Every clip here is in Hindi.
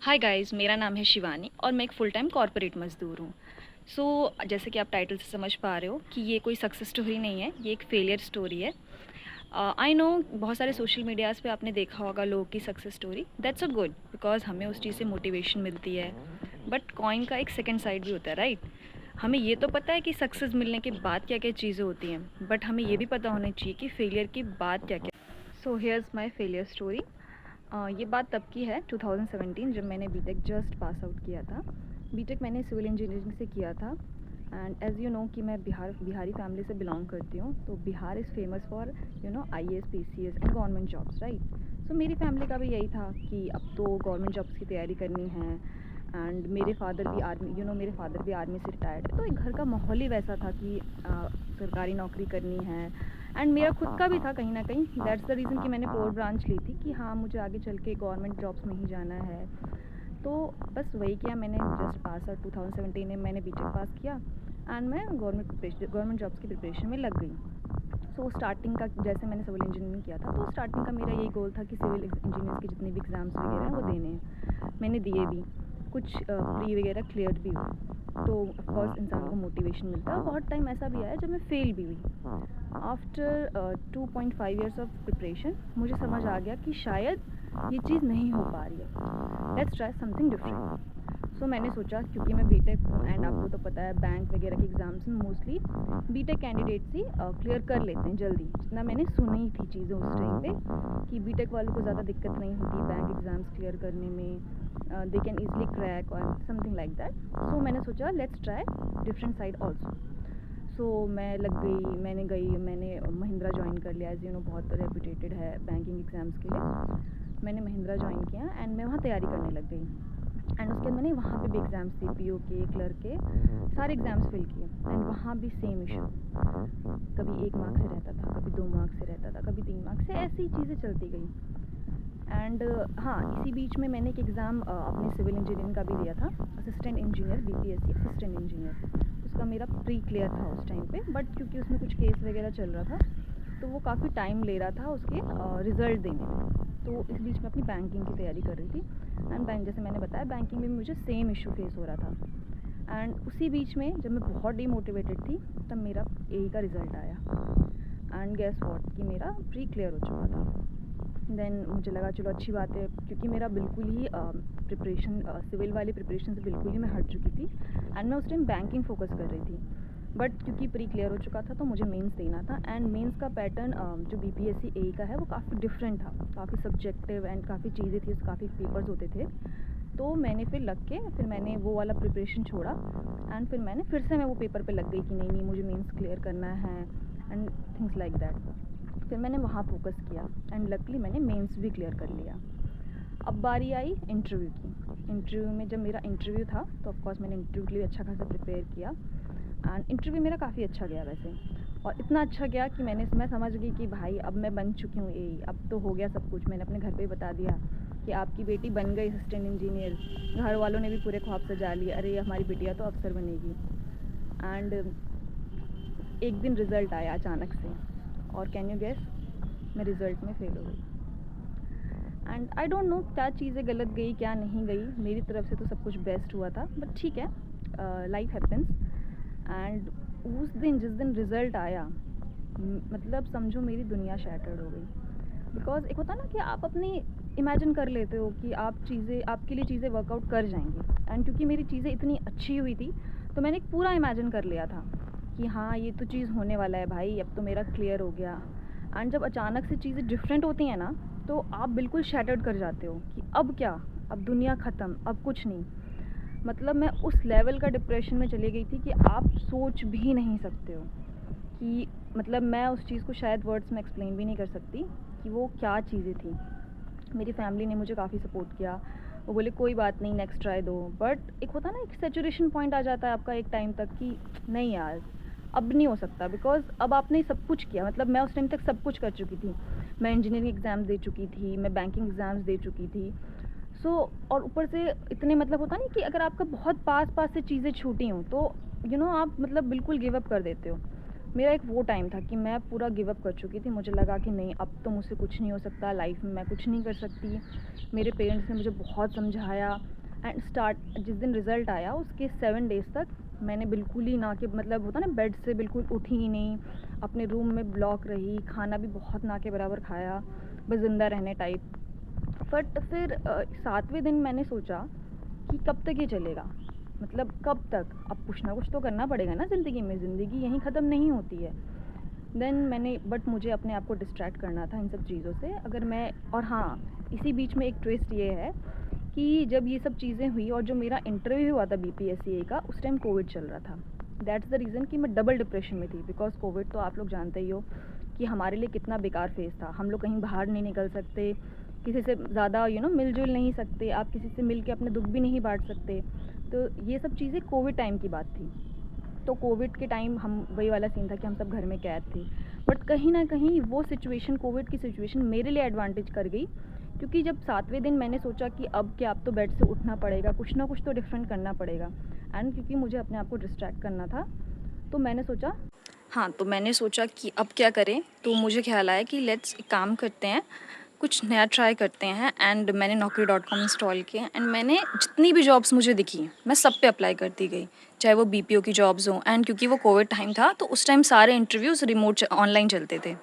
हाय गाइस, मेरा नाम है शिवानी और मैं एक फुल टाइम कॉर्पोरेट मज़दूर हूँ। जैसे कि आप टाइटल से समझ पा रहे हो कि ये कोई सक्सेस स्टोरी नहीं है, ये एक फेलियर स्टोरी है। आई नो बहुत सारे सोशल मीडियाज़ पे आपने देखा होगा लोगों की success story. That's a good because हमें उस चीज़ से मोटिवेशन मिलती है। बट कॉइन का एक सेकंड साइड भी होता है, राइट? हमें ये तो पता है कि सक्सेस मिलने के बाद क्या-क्या चीज़ें होती हैं, बट हमें ये भी पता होना चाहिए कि फेलियर के बाद क्या-क्या। So here's my failure story. ये बात तब की है 2017 जब मैंने बीटेक जस्ट पास आउट किया था। बीटेक मैंने सिविल इंजीनियरिंग से किया था। एंड एज़ यू नो कि मैं बिहारी फैमिली से बिलोंग करती हूँ, तो Bihar is famous for IAS, PCS and government jobs, right? So मेरी फैमिली का भी यही था कि अब तो गवर्नमेंट जॉब्स की तैयारी करनी है। एंड मेरे फादर भी आर्मी मेरे फादर भी आर्मी से रिटायर्ड है, तो एक घर का माहौल ही वैसा था कि सरकारी नौकरी करनी है। एंड मेरा खुद का भी था कहीं ना कहीं। दैट्स द रीज़न कि मैंने कोर ब्रांच ली थी कि हाँ, मुझे आगे चल के गवर्नमेंट जॉब्स में ही जाना है। तो बस वही किया मैंने। जस्ट पास आउट 2017 में मैंने बीटेक पास किया एंड मैं गवर्नमेंट जॉब्स की प्रिपरेशन में लग गई। सो स्टार्टिंग का जैसे मैंने सिविल इंजीनियरिंग किया था, तो स्टार्टिंग का मेरा यही गोल था कि सिविल इंजीनियर्स के जितने भी एग्ज़ाम्स वगैरह हैं वो देने हैं। मैंने दिए भी, कुछ प्री वगैरह क्लियर भी हुए। तो ऑफकोर्स इंसान को मोटिवेशन मिलता है। और बहुत टाइम ऐसा भी आया जब मैं फ़ेल भी हुई। आफ्टर 2.5 ईयर्स ऑफ प्रिपरेशन मुझे समझ आ गया कि शायद ये चीज़ नहीं हो पा रही है। Let's try something different. So मैंने सोचा, क्योंकि मैं बीटेक एंड आपको तो पता है बैंक वगैरह के एग्ज़ाम्स में मोस्टली बीटेक कैंडिडेट्स ही क्लियर कर लेते हैं जल्दी। जितना मैंने सुनी थी चीज़ें उस टाइम पे कि बीटेक वालों को ज़्यादा दिक्कत नहीं होती बैंक एग्ज़ाम्स क्लियर करने में। दे कैन ईज़िली क्रैक और समथिंग लाइक दैट। सो मैंने सोचा let's try different side also. So मैंने महिंद्रा ज्वाइन कर लिया। एज़ यू नो बहुत रेपुटेटेड है बैंकिंग एग्ज़ाम्स के लिए। मैंने महिंद्रा ज्वाइन किया एंड मैं वहाँ तैयारी करने लग गई। एंड उसके बाद मैंने वहाँ पे भी एग्ज़ाम्स दिए, पीओ के, क्लर्क के, सारे एग्ज़ाम्स फिल किए। एंड वहाँ भी सेम इशू, कभी 1 मार्क से रहता था, कभी 2 मार्क से रहता था, कभी 3 मार्क से, ऐसी ही चीज़ें चलती गई। एंड हाँ, इसी बीच में मैंने एक एग्ज़ाम अपनी सिविल इंजीनियरिंग का भी दिया था, assistant engineer, BPSC assistant engineer. उसका मेरा प्री क्लियर था उस टाइम पे, बट क्योंकि उसमें कुछ केस वगैरह चल रहा था, तो वो काफ़ी टाइम ले रहा था उसके रिज़ल्ट देने में। तो इस बीच में अपनी बैंकिंग की तैयारी कर रही थी। एंड जैसे मैंने बताया, बैंकिंग में भी मुझे सेम इशू फेस हो रहा था। एंड उसी बीच में जब मैं बहुत डीमोटिवेटेड थी, तब मेरा एई का रिज़ल्ट आया। एंड गेस व्हाट कि मेरा प्री क्लियर हो चुका था। देन मुझे लगा चलो अच्छी बात है, क्योंकि मेरा बिल्कुल ही प्रिपरेशन सिविल वाली प्रिपरेशन से बिल्कुल ही मैं हट चुकी थी। एंड मैं उस टाइम बैंकिंग फ़ोकस कर रही थी। बट क्योंकि प्री क्लियर हो चुका था तो मुझे मेंस देना था। एंड मेंस का पैटर्न जो बीपीएससी एई का है वो काफ़ी डिफरेंट था, काफ़ी सब्जेक्टिव एंड काफ़ी चीज़ें थी, काफ़ी पेपर्स होते थे। तो मैंने फिर लग के फिर मैंने वो वाला प्रिपरेशन छोड़ा। एंड फिर से मैं वो पेपर पे लग गई कि नहीं नहीं, मुझे मेंस क्लियर करना है एंड थिंग्स लाइक दैट। फिर मैंने वहाँ फोकस किया एंड लकली मैंने मेंस भी क्लियर कर लिया। अब बारी आई इंटरव्यू की। इंटरव्यू में जब मेरा इंटरव्यू था तो ऑफकोर्स मैंने इंटरव्यू के लिए अच्छा खासा प्रिपेयर किया। एंड इंटरव्यू मेरा काफ़ी अच्छा गया वैसे। और इतना अच्छा गया कि मैं समझ गई कि भाई अब मैं बन चुकी हूँ एई, अब तो हो गया सब कुछ। मैंने अपने घर पे ही बता दिया कि आपकी बेटी बन गई असिस्टेंट इंजीनियर। घर वालों ने भी पूरे ख्वाब सजा लिए, अरे हमारी बेटियाँ तो अफसर बनेगी। एंड एक दिन रिज़ल्ट आया अचानक से, और कैन यू गेस, मैं रिज़ल्ट में फ़ेल हो गई। एंड आई डोंट नो क्या चीज़ें गलत गई क्या नहीं गई, मेरी तरफ से तो सब कुछ बेस्ट हुआ था, बट ठीक है, लाइफ हैपेंस। एंड उस दिन जिस दिन रिज़ल्ट आया, मतलब समझो मेरी दुनिया शैटर्ड हो गई। बिकॉज एक होता ना कि आप अपनी इमेजिन कर लेते हो कि आपके लिए चीज़ें वर्कआउट कर जाएंगी। एंड क्योंकि मेरी चीज़ें इतनी अच्छी हुई थी, तो मैंने एक पूरा इमेजिन कर लिया था कि हाँ, ये तो चीज़ होने वाला है भाई, अब तो मेरा क्लियर हो गया। एंड जब अचानक से चीज़ें डिफरेंट होती हैं ना, तो आप बिल्कुल शैटर्ड कर जाते हो कि अब क्या, अब दुनिया ख़त्म, अब कुछ नहीं। मतलब मैं उस लेवल का डिप्रेशन में चली गई थी कि आप सोच भी नहीं सकते हो कि, मतलब मैं उस चीज़ को शायद वर्ड्स में एक्सप्लेन भी नहीं कर सकती कि वो क्या चीज़ें थी। मेरी फैमिली ने मुझे काफ़ी सपोर्ट किया। वो बोले कोई बात नहीं, नेक्स्ट ट्राई दो। बट एक होता है ना, एक सैचुरेशन पॉइंट आ जाता है आपका एक टाइम तक कि नहीं यार, अब नहीं हो सकता। बिकॉज़ अब आपने सब कुछ किया, मतलब मैं उस टाइम तक सब कुछ कर चुकी थी। मैं इंजीनियरिंग एग्ज़ाम्स दे चुकी थी, मैं बैंकिंग एग्ज़ाम्स दे चुकी थी। और ऊपर से इतने, मतलब होता नहीं कि अगर आपका बहुत पास-पास से चीज़ें छूटी हों तो आप मतलब बिल्कुल गिव अप कर देते हो। मेरा एक वो टाइम था कि मैं पूरा गिव अप कर चुकी थी। मुझे लगा कि नहीं, अब तो मुझसे कुछ नहीं हो सकता, लाइफ़ में मैं कुछ नहीं कर सकती। मेरे पेरेंट्स ने मुझे बहुत समझाया, एंड जिस दिन रिज़ल्ट आया उसके 7 डेज़ तक मैंने बिल्कुल ही ना के मतलब होता ना बेड से बिल्कुल उठी ही नहीं, अपने रूम में ब्लॉक रही, खाना भी बहुत ना के बराबर खाया, बस ज़िंदा रहने टाइप। बट फिर 7वें दिन मैंने सोचा कि कब तक ये चलेगा, मतलब कब तक, अब कुछ ना कुछ तो करना पड़ेगा ना ज़िंदगी में, ज़िंदगी यहीं ख़त्म नहीं होती है। देन मैंने बट मुझे अपने आप को डिस्ट्रैक्ट करना था इन सब चीज़ों से, अगर मैं, और हाँ, इसी बीच में एक ट्विस्ट ये है कि जब ये सब चीज़ें हुई और जो मेरा इंटरव्यू हुआ था बीपीएससीए का, उस टाइम कोविड चल रहा था। दैट्स द रीज़न कि मैं डबल डिप्रेशन में थी, बिकॉज कोविड तो आप लोग जानते ही हो कि हमारे लिए कितना बेकार फेज़ था। हम लोग कहीं बाहर नहीं निकल सकते, किसी से ज़्यादा मिल-जुल नहीं सकते, आप किसी से मिल के अपने दुःख भी नहीं बाँट सकते। तो ये सब चीज़ें कोविड टाइम की बात थी। तो कोविड के टाइम हम वही वाला सीन था कि हम सब घर में कैद थे। बट कहीं न कहीं वो सिचुएशन, कोविड की सिचुएशन मेरे लिए एडवांटेज कर गई, क्योंकि जब 7वें दिन मैंने सोचा कि अब क्या, अब तो बेड से उठना पड़ेगा, कुछ ना कुछ तो डिफरेंट करना पड़ेगा। एंड क्योंकि मुझे अपने आप को डिस्ट्रैक्ट करना था, तो मैंने सोचा, हाँ, तो मैंने सोचा कि अब क्या करें? तो मुझे ख्याल आया कि लेट्स एक काम करते हैं, कुछ नया ट्राई करते हैं। एंड मैंने naukri.com इंस्टॉल किया एंड मैंने जितनी भी जॉब्स मुझे दिखी, मैं सब पे अप्लाई करती गई, चाहे वो बीपीओ की जॉब्स हों। एंड क्योंकि वो कोविड टाइम था, तो उस टाइम सारे इंटरव्यूज़ रिमोट ऑनलाइन चलते थे,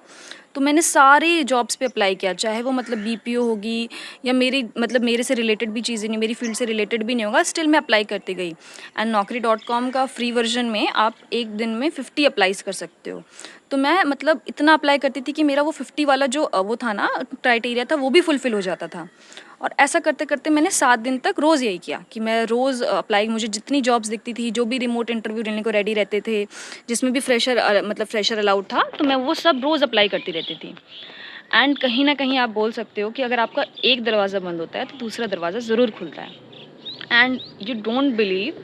तो मैंने सारी जॉब्स पे अप्लाई किया, चाहे वो मतलब बीपीओ होगी या मेरी मतलब मेरे से रिलेटेड भी चीज़ें नहीं, मेरी फील्ड से रिलेटेड भी नहीं होगा, स्टिल मैं अप्लाई करती गई। एंड naukri.com का फ्री वर्जन में आप एक दिन में 50 अप्लाईज़ कर सकते हो। तो मैं मतलब इतना अप्लाई करती थी कि मेरा वो 50 वाला जो वो था ना क्राइटेरिया था, वो भी फुलफ़िल हो जाता था। और ऐसा करते-करते मैंने 7 दिन तक रोज़ यही किया कि मैं रोज़ अप्लाई, मुझे जितनी जॉब्स दिखती थी, जो भी रिमोट इंटरव्यू लेने को रेडी रहते थे, जिसमें भी मतलब फ्रेशर अलाउड था, तो मैं वो सब रोज़ अप्लाई करती रहती थी। एंड कहीं न कहीं आप बोल सकते हो कि अगर आपका एक दरवाज़ा बंद होता है, तो दूसरा दरवाज़ा ज़रूर खुलता है। एंड यू डोंट बिलीव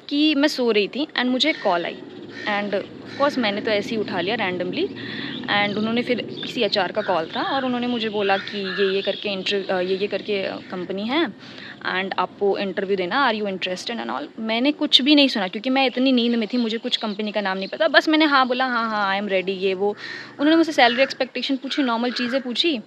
कि मैं सो रही थी एंड मुझे call I. End of course मैंने तो ऐसे ही उठा लिया रैंडमली। एंड उन्होंने फिर किसी एचआर का कॉल था और उन्होंने मुझे बोला कि ये करके ये करके कंपनी है एंड आपको इंटरव्यू देना, are you interested and all. मैंने कुछ भी नहीं सुना, क्योंकि मैं इतनी नींद में थी, मुझे कुछ कंपनी का नाम नहीं पता, बस मैंने हाँ बोला, हाँ हाँ आई एम रेडी, ये वो। उन्होंने मुझसे सैलरी एक्सपेक्टेशन पूछी, नॉर्मल चीज़ें पूछी।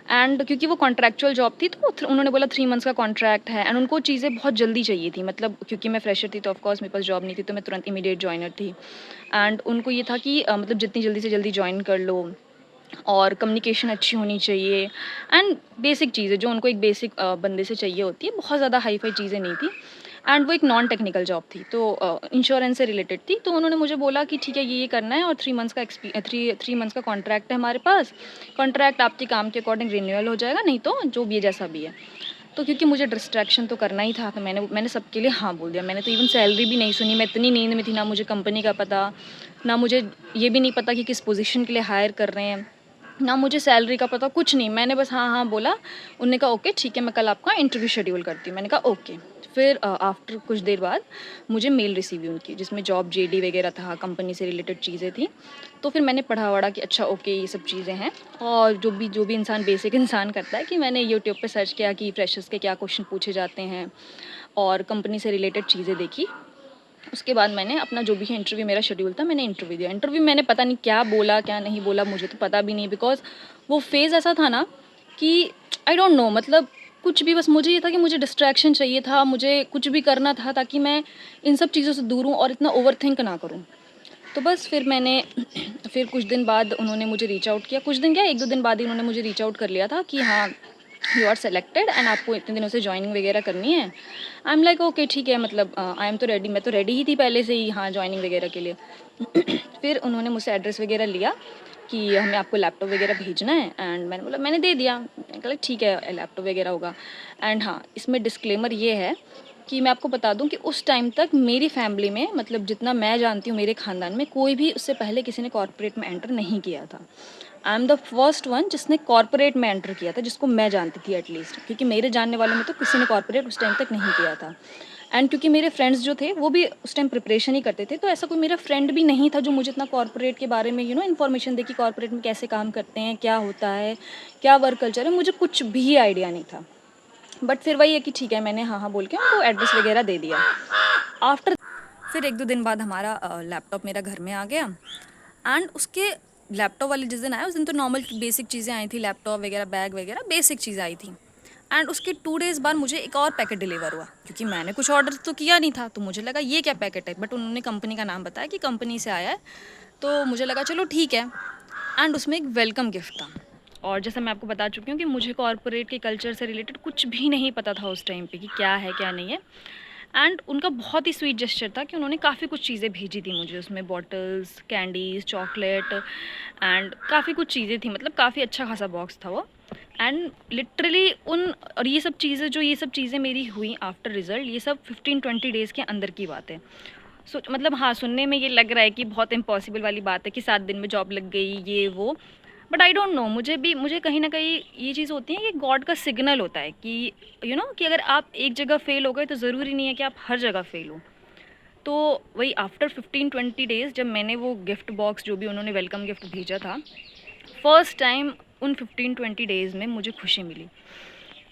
एंड क्योंकि वो कॉन्ट्रैक्चुअल जॉब थी, तो उन्होंने बोला 3 मंथ्स का कॉन्ट्रैक्ट है। एंड उनको चीज़ें बहुत जल्दी चाहिए थी, मतलब क्योंकि मैं फ्रेशर थी, तो ऑफ कोर्स मेरे पास जॉब नहीं थी, तो मैं तुरंत इमीडिएट जॉइनर थी। एंड उनको ये था कि मतलब जितनी जल्दी से जल्दी जॉइन कर लो, और कम्युनिकेशन अच्छी होनी चाहिए। एंड बेसिक चीज़ें जो उनको एक बेसिक बंदे से चाहिए होती है, बहुत ज़्यादा हाई फाई चीज़ें नहीं थी। एंड वो एक नॉन टेक्निकल जॉब थी, तो इंश्योरेंस से रिलेटेड थी। तो उन्होंने मुझे बोला कि ठीक है, ये करना है और 3 मंथ्स का कॉन्ट्रैक्ट है हमारे पास। कॉन्ट्रैक्ट आपके काम के अकॉर्डिंग रिन्यूअल हो जाएगा, नहीं तो जो भी है जैसा भी है। तो क्योंकि मुझे डिस्ट्रैक्शन तो करना ही था, तो मैंने सबके लिए हाँ बोल दिया। मैंने तो इवन सैलरी भी नहीं सुनी, मैं इतनी नींद में थी, ना मुझे कंपनी का पता, ना मुझे ये भी नहीं पता कि किस पोजीशन के लिए हायर कर रहे हैं, ना मुझे सैलरी का पता, कुछ नहीं। मैंने बस हाँ हाँ बोला। उन्होंने कहा ओके ठीक है, मैं कल आपका इंटरव्यू शेड्यूल करती हूँ। मैंने कहा ओके। फिर आफ्टर कुछ देर बाद मुझे मेल रिसीव हुई उनकी, जिसमें जॉब जेडी वगैरह था, कंपनी से रिलेटेड चीज़ें थी। तो फिर मैंने पढ़ा वढ़ा कि अच्छा ओके ये सब चीज़ें हैं। और जो भी इंसान बेसिक इंसान करता है, कि मैंने यूट्यूब पे सर्च किया कि फ्रेशर्स के क्या क्वेश्चन पूछे जाते हैं, और कंपनी से रिलेटेड चीज़ें देखी। उसके बाद मैंने अपना जो भी है इंटरव्यू मेरा शेड्यूल था, मैंने इंटरव्यू दिया। इंटरव्यू मैंने पता नहीं क्या बोला, क्या नहीं बोला, मुझे तो पता भी नहीं, बिकॉज़ वो फ़ेज़ ऐसा था ना कि आई डोंट नो, मतलब कुछ भी, बस मुझे ये था कि मुझे डिस्ट्रैक्शन चाहिए था, मुझे कुछ भी करना था ताकि मैं इन सब चीज़ों से दूर हूँ और इतना ओवरथिंक ना करूँ। तो बस फिर मैंने फिर कुछ दिन बाद उन्होंने मुझे रीच आउट किया, कुछ दिन क्या 1-2 दिन बाद ही उन्होंने मुझे रीच आउट कर लिया था कि हाँ, यू आर सेलेक्टेड एंड आपको इतने दिनों से जॉइनिंग वगैरह करनी है। आई एम लाइक ओके ठीक है, मतलब आई एम तो रेडी, मैं तो रेडी ही थी पहले से ही, हाँ, जॉइनिंग वगैरह के लिए। फिर उन्होंने मुझसे एड्रेस वगैरह लिया कि हमें आपको लैपटॉप वगैरह भेजना है। एंड मैंने बोला, मैंने दे दिया। मैंने कहा ठीक है, लैपटॉप वगैरह होगा। एंड हाँ, इसमें डिस्क्लेमर ये है कि मैं आपको बता दूं कि उस टाइम तक मेरी फैमिली में, मतलब जितना मैं जानती हूँ मेरे ख़ानदान में, कोई भी उससे पहले किसी ने कॉर्पोरेट में एंटर नहीं किया था। I am the first one जिसने कॉर्पोरेट में एंटर किया था, जिसको मैं जानती थी एटलीस्ट, क्योंकि मेरे जानने वालों में तो किसी ने कॉर्पोरेट उस टाइम तक नहीं किया था। एंड क्योंकि मेरे फ्रेंड्स जो थे वो भी उस टाइम प्रिपरेशन ही करते थे, तो ऐसा कोई मेरा फ्रेंड भी नहीं था जो मुझे इतना कॉर्पोरेट के बारे में इन्फॉर्मेशन दे कि कॉर्पोरेट में कैसे काम करते हैं, क्या होता है, क्या वर्क कल्चर है, मुझे कुछ भी आइडिया नहीं था। बट फिर वही है कि ठीक है, मैंने हाँ हाँ बोल के उनको एड्रेस वगैरह दे दिया। आफ्टर फिर 1-2 दिन बाद हमारा लैपटॉप मेरा घर में आ गया। एंड उसके लैपटॉप वाले जिस दिन आया, उस दिन तो नॉर्मल बेसिक चीज़ें आई थी, लैपटॉप वगैरह, बैग वगैरह, बेसिक चीज़ें आई थी। एंड उसके 2 डेज़ बाद मुझे एक और पैकेट डिलीवर हुआ, क्योंकि मैंने कुछ ऑर्डर तो किया नहीं था, तो मुझे लगा ये क्या पैकेट है, बट उन्होंने कंपनी का नाम बताया कि कंपनी से आया है, तो मुझे लगा चलो ठीक है। एंड उसमें एक वेलकम गिफ्ट था। और जैसा मैं आपको बता चुकी हूँ कि मुझे कॉर्पोरेट के कल्चर से रिलेटेड कुछ भी नहीं पता था उस टाइम पे कि क्या है क्या नहीं है। एंड उनका बहुत ही स्वीट जेस्चर था कि उन्होंने काफ़ी कुछ चीज़ें भेजी थी मुझे, उसमें बॉटल्स, कैंडीज़, चॉकलेट एंड काफ़ी कुछ चीज़ें थी, मतलब काफ़ी अच्छा खासा बॉक्स था वो। एंड लिटरली उन और ये सब चीज़ें मेरी हुई आफ्टर रिज़ल्ट, ये सब 15-20 डेज़ के अंदर की बात है। मतलब हाँ, सुनने में ये लग रहा है कि बहुत इम्पॉसिबल वाली बात है कि 7 दिन में जॉब लग गई ये वो, बट आई डोंट नो, मुझे कहीं ना कहीं ये चीज़ होती है कि गॉड का सिग्नल होता है कि कि अगर आप एक जगह फेल हो गए तो ज़रूरी नहीं है कि आप हर जगह फेल हो। तो वही आफ्टर 15-20 डेज़ जब मैंने वो गिफ्ट बॉक्स, जो भी उन्होंने वेलकम गिफ्ट भेजा था, फर्स्ट टाइम उन 15-20 डेज़ में मुझे खुशी मिली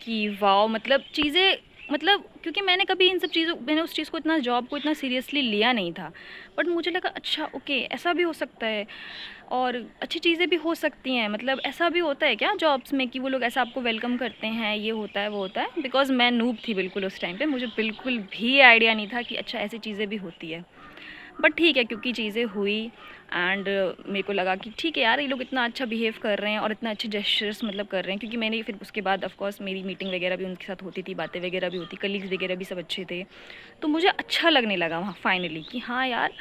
कि वाओ, मतलब चीज़ें, मतलब क्योंकि मैंने उस चीज़ को इतना सीरियसली लिया नहीं था, बट मुझे लगा अच्छा ओके, ऐसा भी हो सकता है और अच्छी चीज़ें भी हो सकती हैं, मतलब ऐसा भी होता है क्या जॉब्स में कि वो लोग ऐसा आपको वेलकम करते हैं, ये होता है वो होता है। बिकॉज़ मैं नूब थी बिल्कुल उस टाइम पे, मुझे बिल्कुल भी आइडिया नहीं था कि अच्छा ऐसी चीज़ें भी होती है। बट ठीक है, क्योंकि चीज़ें हुई एंड मेरे को लगा कि ठीक है यार, ये लोग इतना अच्छा बिहेव कर रहे हैं और इतना अच्छे जेस्चर्स मतलब कर रहे हैं, क्योंकि मैंने फिर उसके बाद ऑफ कोर्स मेरी मीटिंग वगैरह भी उनके साथ होती थी, बातें वगैरह भी होती, कलीग्स वगैरह भी सब अच्छे थे। तो मुझे अच्छा लगने लगा वहाँ फाइनली कि हाँ यार,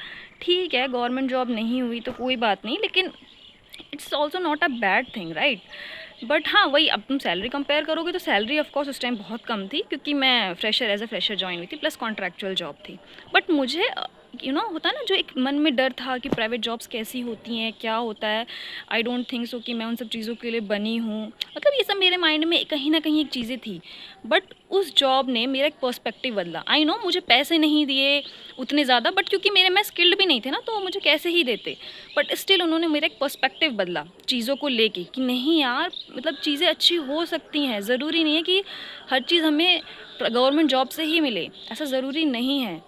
ठीक है गवर्नमेंट जॉब नहीं हुई तो कोई बात नहीं, लेकिन it's also not a bad thing, right. But हाँ, वही अब तुम सैलरी कंपेयर करोगे तो सैलरी ऑफ कोर्स उस टाइम बहुत कम थी, क्योंकि मैं fresher as a fresher join हुई थी, प्लस कॉन्ट्रैक्चुअल जॉब थी। बट मुझे होता है ना जो एक मन में डर था कि प्राइवेट जॉब्स कैसी होती हैं, क्या होता है, आई डोंट थिंक सो कि मैं उन सब चीज़ों के लिए बनी हूँ, मतलब ये सब मेरे माइंड में कहीं ना कहीं एक चीज़ें थी। बट उस जॉब ने मेरा एक पर्सपेक्टिव बदला। आई नो मुझे पैसे नहीं दिए उतने ज़्यादा, बट क्योंकि मैं स्किल्ड भी नहीं थे ना, तो वो मुझे कैसे ही देते, बट स्टिल उन्होंने मेरा एक पर्सपेक्टिव बदला चीज़ों को लेके कि नहीं यार, मतलब चीज़ें अच्छी हो सकती हैं, ज़रूरी नहीं है कि हर चीज़ हमें गवर्नमेंट जॉब से ही मिले, ऐसा ज़रूरी नहीं है।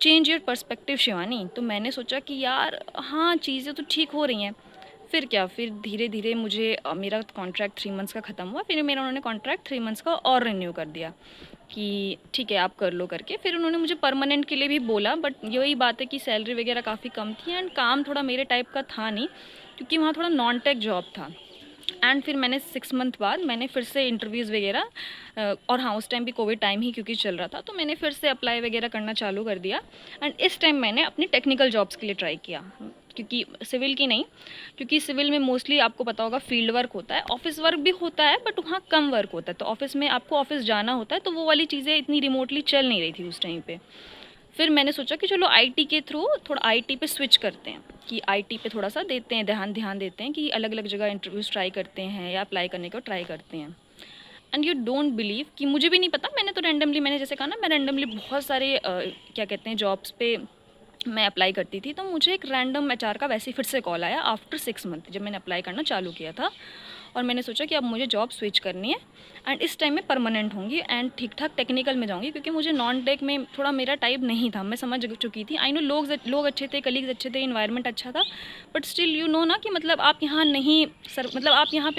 Change your perspective Shivani. तो मैंने सोचा कि यार हाँ, चीज़ें तो ठीक हो रही हैं। फिर क्या, फिर धीरे धीरे मुझे मेरा कॉन्ट्रैक्ट 3 मंथ्स का ख़त्म हुआ, फिर मेरा उन्होंने कॉन्ट्रैक्ट 3 मंथ्स का और रिन्यू कर दिया कि ठीक है आप कर लो करके। फिर उन्होंने मुझे परमानेंट के लिए भी बोला, बट यही बात है कि सैलरी वगैरह काफ़ी कम थी एंड काम थोड़ा मेरे टाइप का था नहीं, क्योंकि वहाँ थोड़ा नॉन टेक जॉब था। एंड फिर मैंने 6 मंथ बाद मैंने फिर से इंटरव्यूज़ वगैरह, और हाँ उस टाइम भी कोविड टाइम ही क्योंकि चल रहा था, तो मैंने फिर से अप्लाई वगैरह करना चालू कर दिया। एंड इस टाइम मैंने अपनी टेक्निकल जॉब्स के लिए ट्राई किया, क्योंकि सिविल की नहीं, क्योंकि सिविल में मोस्टली आपको पता होगा फील्ड वर्क होता है, ऑफिस वर्क भी होता है, बट वहाँ कम वर्क होता है, तो ऑफिस में आपको ऑफिस जाना होता है, तो वो वाली चीज़ें इतनी रिमोटली चल नहीं रही थी उस टाइम पे। फिर मैंने सोचा कि चलो आईटी के थ्रू थोड़ा आईटी पे स्विच करते हैं, कि आईटी पे थोड़ा सा देते हैं ध्यान देते हैं, कि अलग अलग जगह इंटरव्यूज़ ट्राई करते हैं या अप्लाई करने को ट्राई करते हैं। एंड यू डोंट बिलीव कि मुझे भी नहीं पता, मैंने जैसे कहा ना, मैं रैंडमली बहुत सारे क्या कहते हैं जॉब्स पे मैं अप्लाई करती थी, तो मुझे एक रैंडम एचआर का वैसे ही फिर से कॉल आया आफ्टर 6 मंथ, जब मैंने अप्लाई करना चालू किया था। और मैंने सोचा कि अब मुझे जॉब स्विच करनी है एंड इस टाइम में परमानेंट होंगी एंड ठीक ठाक टेक्निकल में जाऊंगी, क्योंकि मुझे नॉन टेक में थोड़ा मेरा टाइप नहीं था, मैं समझ चुकी थी। आई नो लोग अच्छे थे, कलीग्स अच्छे थे, इन्वायरमेंट अच्छा था, बट स्टिल ना कि मतलब आप यहाँ नहीं मतलब आप यहाँ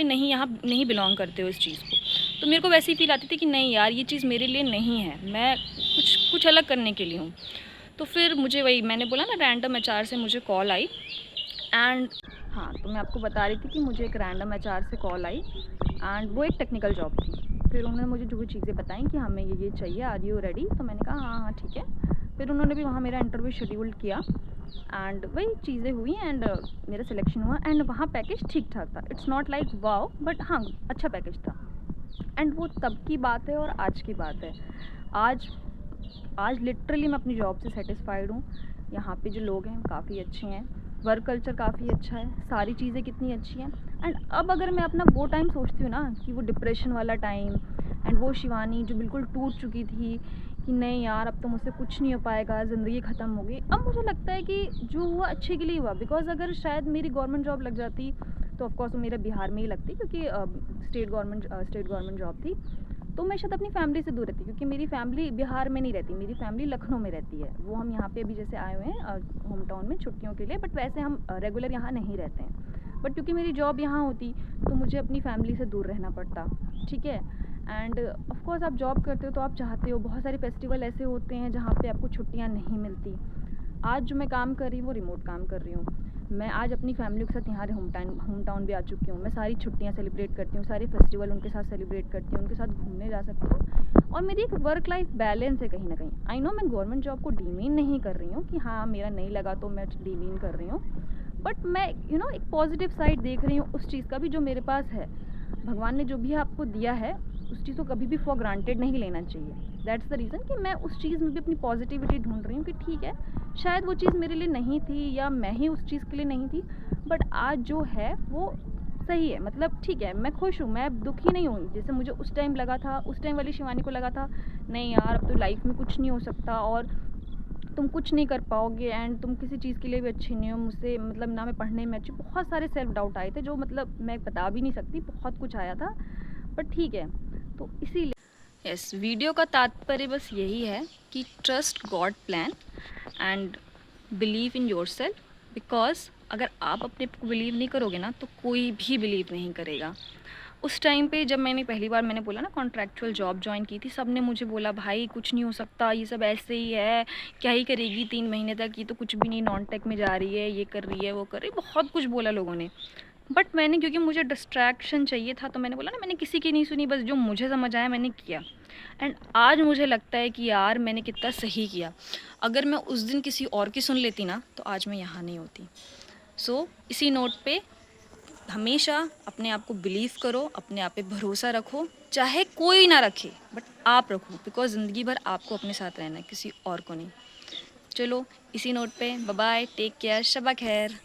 नहीं बिलोंग करते हो इस चीज़ को। तो मेरे को वैसे ही फील आती थी कि नहीं यार, ये चीज़ मेरे लिए नहीं है, मैं कुछ अलग करने के लिए हूँ। तो फिर मुझे वही मैंने बोला ना, रैंडम एचआर से मुझे कॉल आई। एंड हाँ, तो मैं आपको बता रही थी कि मुझे एक रैंडम एचआर से कॉल आई एंड वो एक टेक्निकल जॉब थी। फिर उन्होंने मुझे जो भी चीज़ें बताई कि हमें ये चाहिए, आर यू रेडी, तो मैंने कहा हाँ हाँ ठीक है। फिर उन्होंने भी वहाँ मेरा इंटरव्यू शेड्यूल किया एंड वही चीज़ें हुई एंड मेरा सिलेक्शन हुआ। एंड वहाँ पैकेज ठीक ठाक था, it's not like wow, but हाँ अच्छा पैकेज था। एंड वो तब की बात है और आज की बात है। आज आज लिटरली मैं अपनी जॉब से सेटिस्फाइड हूँ। यहाँ पे जो लोग हैं काफ़ी अच्छे हैं, वर्क कल्चर काफ़ी अच्छा है, सारी चीज़ें कितनी अच्छी हैं। एंड अब अगर मैं अपना वो टाइम सोचती हूँ ना, कि वो डिप्रेशन वाला टाइम एंड वो शिवानी जो बिल्कुल टूट चुकी थी कि नहीं यार अब तो मुझसे कुछ नहीं हो पाएगा, ज़िंदगी ख़त्म हो गई, अब मुझे लगता है कि जो हुआ अच्छे के लिए हुआ। बिकॉज़ अगर शायद मेरी गवर्नमेंट जॉब लग जाती तो ऑफकोर्स वो मेरा बिहार में ही लगती, क्योंकि स्टेट गवर्नमेंट जॉब थी, तो मैं शायद अपनी फैमिली से दूर रहती, क्योंकि मेरी फैमिली बिहार में नहीं रहती, मेरी फैमिली लखनऊ में रहती है। वो हम यहाँ पे अभी जैसे आए हुए हैं होम टाउन में छुट्टियों के लिए, बट वैसे हम रेगुलर यहाँ नहीं रहते हैं। बट क्योंकि मेरी जॉब यहाँ होती तो मुझे अपनी फैमिली से दूर रहना पड़ता, ठीक है। एंड ऑफ कोर्स आप जॉब करते हो तो आप चाहते हो, बहुत सारे फेस्टिवल ऐसे होते हैं जहाँ पे आपको छुट्टियाँ नहीं मिलती। आज जो मैं काम कर रही हूँ वो रिमोट काम कर रही हूँ। मैं आज अपनी फैमिली के साथ यहाँ होम टाउन भी आ चुकी हूँ। मैं सारी छुट्टियाँ सेलिब्रेट करती हूँ, सारे फेस्टिवल उनके साथ सेलिब्रेट करती हूँ, उनके साथ घूमने जा सकती हूँ। और मेरी एक वर्क लाइफ बैलेंस है कहीं ना कहीं। आई नो मैं गवर्नमेंट जॉब को डीमीन नहीं कर रही हूँ कि हाँ मेरा नहीं लगा तो मैं डीमीन कर रही हूँ, बट मैं एक पॉजिटिव साइड देख रही हूँ उस चीज़ का भी जो मेरे पास है। भगवान ने जो भी आपको दिया है उस चीज़ को कभी भी फॉर ग्रांटेड नहीं लेना चाहिए। दैट्स द रीज़न कि मैं उस चीज़ में भी अपनी पॉजिटिविटी ढूंढ रही हूँ कि ठीक है, शायद वो चीज़ मेरे लिए नहीं थी या मैं ही उस चीज़ के लिए नहीं थी, बट आज जो है वो सही है। मतलब ठीक है, मैं खुश हूँ, मैं दुखी नहीं हूँ। जैसे मुझे उस टाइम लगा था, उस टाइम वाली शिवानी को लगा था नहीं यार अब तो लाइफ में कुछ नहीं हो सकता और तुम कुछ नहीं कर पाओगे एंड तुम किसी चीज़ के लिए भी अच्छी नहीं हो, मुझसे मतलब ना मैं पढ़ने में अच्छी। बहुत सारे सेल्फ डाउट आए थे जो मतलब मैं बता भी नहीं सकती, बहुत कुछ आया था, बट ठीक है। तो इसीलिए यस, वीडियो का तात्पर्य बस यही है कि trust God plan and believe in your self, because अगर आप अपने को बिलीव नहीं करोगे ना तो कोई भी बिलीव नहीं करेगा। उस टाइम पे जब मैंने पहली बार मैंने बोला ना कॉन्ट्रैक्चुअल जॉब ज्वाइन की थी, सब ने मुझे बोला भाई कुछ नहीं हो सकता, ये सब ऐसे ही है, क्या ही करेगी 3 महीने तक, ये तो कुछ भी नहीं, नॉन टेक में जा रही है, ये कर रही है, वो कर रही है, बहुत कुछ बोला लोगों ने। बट मैंने क्योंकि मुझे डिस्ट्रैक्शन चाहिए था तो मैंने बोला ना, मैंने किसी की नहीं सुनी, बस जो मुझे समझ आया मैंने किया। एंड आज मुझे लगता है कि यार मैंने कितना सही किया। अगर मैं उस दिन किसी और की सुन लेती ना तो आज मैं यहाँ नहीं होती। सो इसी नोट पे हमेशा अपने आप को बिलीव करो, अपने आप पे भरोसा रखो, चाहे कोई ना रखे बट आप रखो, बिकॉज ज़िंदगी भर आपको अपने साथ रहना है, किसी और को नहीं। चलो इसी नोट पे bye bye, take care, Shaba खैर।